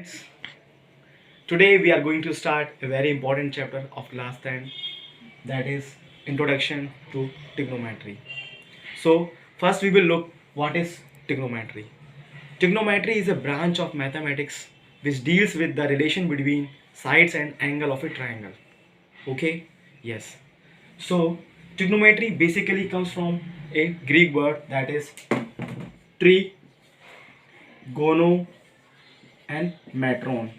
students. Today we are going to start a very important chapter of class 10, that is Introduction to Trigonometry. So first we will look what is trigonometry. Trigonometry is a branch of mathematics which deals with the relation between sides and angle of a triangle. Okay? Yes. So trigonometry basically comes from a Greek word, that is tri, gono and metron.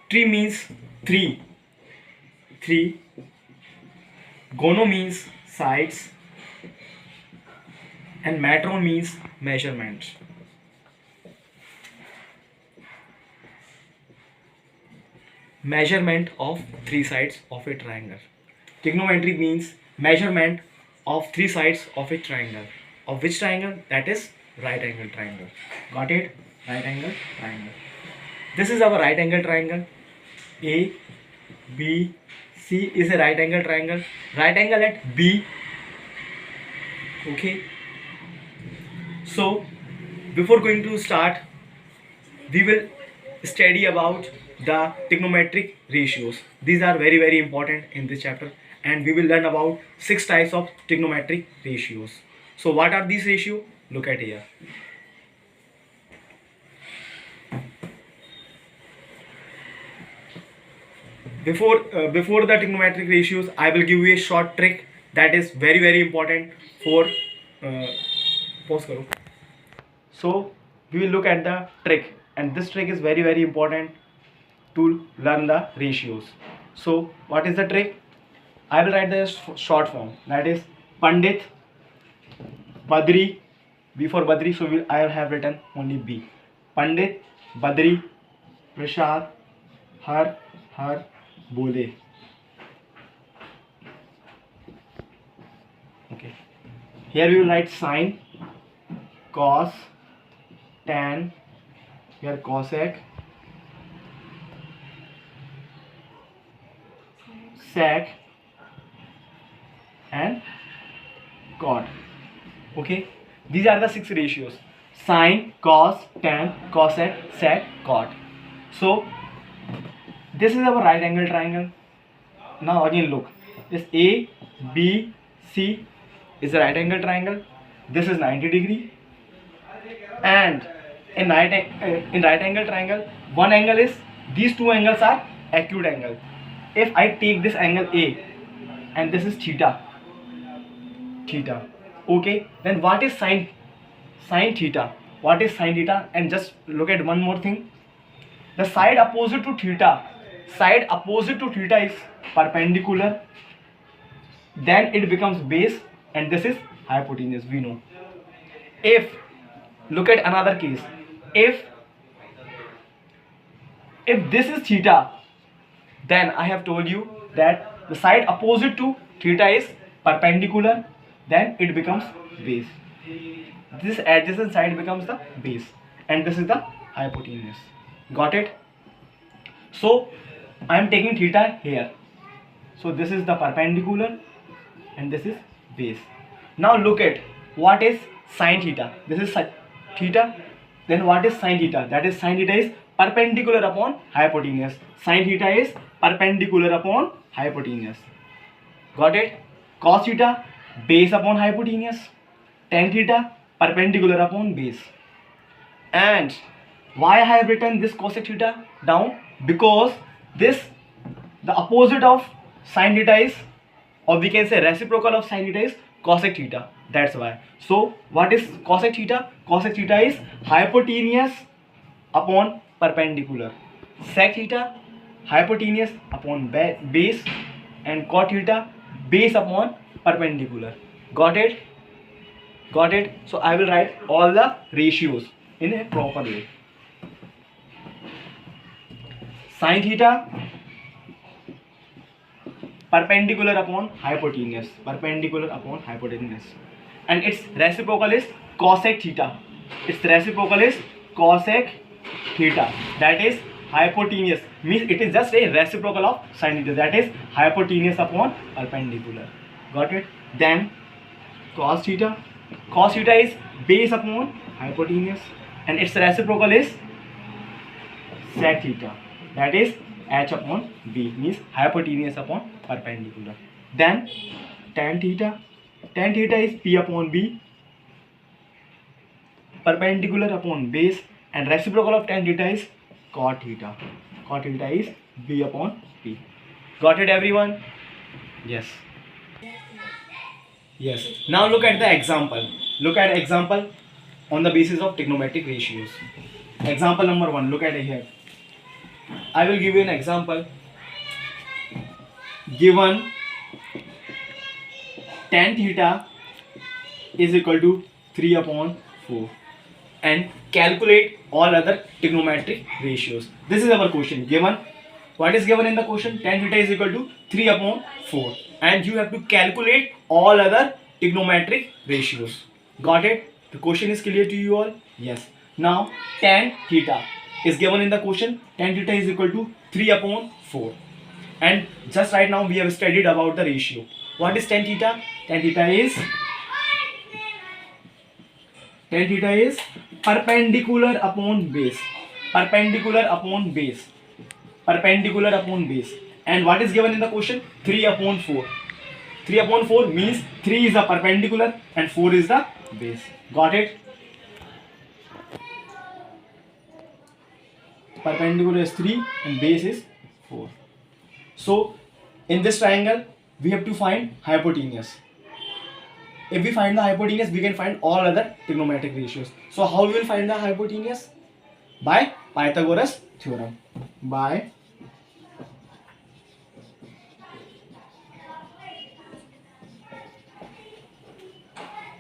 Tri means three. Three. Gono means sides. And metron means measurement. Measurement of three sides of a triangle. Trigonometry means measurement of three sides of a triangle. Of which triangle? That is right angle triangle. Got it? Right angle triangle. This is our right angle triangle. A, B, C is a right angle triangle. Right angle at B. Okay. So before going to start, we will study about the trigonometric ratios. These are very important in this chapter, and we will learn about 6 types of trigonometric ratios. So what are these ratios? Look at here. Before the trigonometric ratios, I will give you a short trick that is very important for pause karo. So we will look at the trick, and this trick is very important to learn the ratios. So what is the trick? I will write the short form, that is Pandit, Badri, B for Badri, so I have written only B. Pandit, Badri, Prasad, Har, Bole. Okay. Here we will write sine, cos, tan, here cosec, sec and cot. Okay, these are the 6 ratios: sine, cos, tan, cosec, sec, cot. So this is our right angle triangle. Now again look, this A, B, C is a right angle triangle. This is 90 degree, and in right angle triangle, one angle is, these two angles are acute angle. If I take this angle A and this is theta, okay, then what is sine theta? What is sine theta? And just look at one more thing. The side opposite to theta is perpendicular, then it becomes base, and this is hypotenuse, we know. If, look at another case, if this is theta, then I have told you that the side opposite to theta is perpendicular, then it becomes base. This adjacent side becomes the base, and this is the hypotenuse. Got it? So I am taking theta here. So this is the perpendicular and this is base. Now look at what is sine theta. This is theta. Then what is sine theta? That is, sine theta is perpendicular upon hypotenuse. Sine theta is perpendicular upon hypotenuse. Got it? Cos theta, base upon hypotenuse. Tan theta, perpendicular upon base. And why I have written this cosec theta down? Because this, the opposite of sine theta is, or we can say reciprocal of sine theta is cosec theta. That's why. So what is cosec theta? Cosec theta is hypotenuse upon perpendicular. Sec theta, hypotenuse upon base, and cot theta, base upon perpendicular. Got it? Got it? So I will write all the ratios in a proper way. Sine theta, perpendicular upon hypotenuse, and its reciprocal is cosec theta. That is hypotenuse, means it is just a reciprocal of sine theta, that is hypotenuse upon perpendicular. Got it? Then cos theta, cos theta is base upon hypotenuse, and its reciprocal is sec theta, that is h upon b, means hypotenuse upon perpendicular. Then tan theta is p upon b, perpendicular upon base, and reciprocal of tan theta is cot theta. Cot theta is b upon p. Got it, everyone? Yes. Yes. Now look at the example. Look at example on the basis of trigonometric ratios. Example number 1. Look at it here. I will give you an example. Given tan theta is equal to 3 upon 4, and calculate all other trigonometric ratios. This is our question. Given, what is given in the question? Tan theta is equal to 3 upon 4, and you have to calculate all other trigonometric ratios. Got it? The question is clear to you all? Yes. Now tan theta is given in the question. Tan theta is equal to 3 upon 4, and just right now we have studied about the ratio. What is tan theta? Tan theta is perpendicular upon base. Perpendicular upon base. Perpendicular upon base. And what is given in the question? 3 upon 4. 3 upon 4 means 3 is the perpendicular and 4 is the base. Got it? Perpendicular is 3 and base is 4. So in this triangle we have to find hypotenuse. If we find the hypotenuse, we can find all other trigonometric ratios. So how we will find the hypotenuse? By Pythagoras theorem. By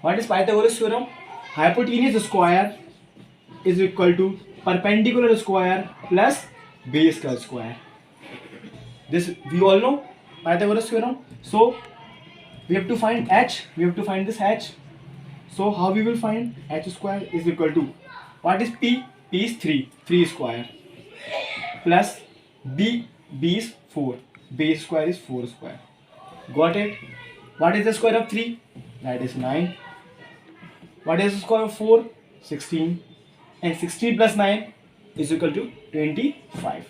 what is Pythagoras theorem? Hypotenuse square is equal to perpendicular square plus base square. This we all know, Pythagoras theorem. So we have to find h, we have to find this h. So how we will find h square is equal to, what is p? P is 3 square, plus b is 4, base square is 4 square. Got it? What is the square of 3? That is 9. What is the square of 4? 16. And 16 plus 9 is equal to 25.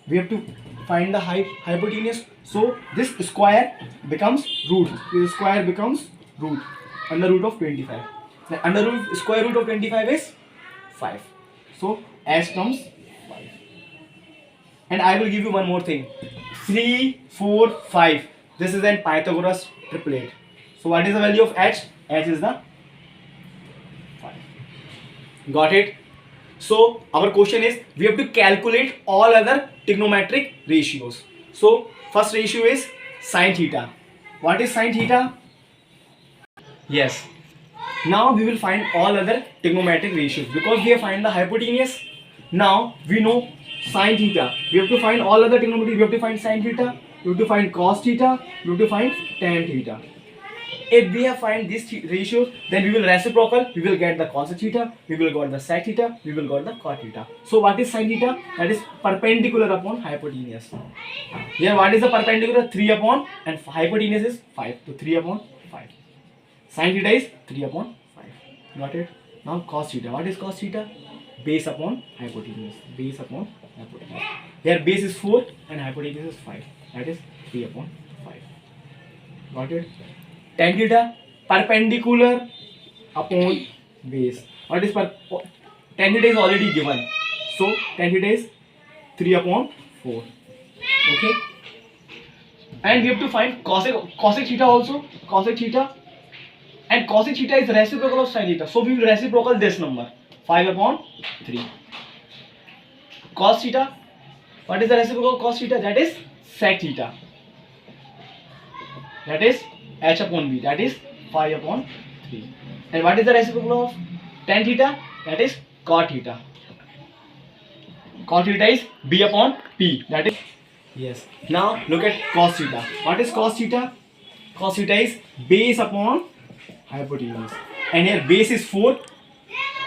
We have to find the hypotenuse. So this square becomes root. This square becomes root. Under root of 25. The square root of 25 is 5. So h comes 5. And I will give you one more thing. 3, 4, 5. This is an Pythagoras triplet. So what is the value of h? H is the 5. Got it? So our question is, we have to calculate all other trigonometric ratios. So first ratio is sin theta. What is sin theta? Yes. Now we will find all other trigonometric ratios because we have find the hypotenuse. Now we know sin theta. We have to find all other trigonometry. We have to find sin theta. We have to find cos theta. We have to find tan theta. If we have find these ratios, then we will reciprocal. We will get the cos theta. We will get the sec theta. We will get the cot theta. So what is sin theta? That is perpendicular upon hypotenuse. Here what is the perpendicular? 3 upon, and hypotenuse is 5. So 3 upon 5. Sin theta is 3 upon 5. Got it? Now cos theta. What is cos theta? Base upon hypotenuse. Base upon hypotenuse. Here base is 4 and hypotenuse is 5. That is 3 upon 5. Got it? Tan theta, perpendicular upon base. What is tan theta is already given. So tan theta is 3 upon 4. Okay. And we have to find cosec theta also. Cosec theta. And cosec theta is reciprocal of sin theta. So we will reciprocal this number. 5 upon 3. Cos theta. What is the reciprocal of cos theta? That is sec theta. That is h upon b. That is 5 upon 3. And what is the reciprocal of tan theta? That is cot theta. Cot theta is b upon p. That is, yes. Now look at cos theta. What is cos theta? Cos theta is base upon hypotenuse. And here base is 4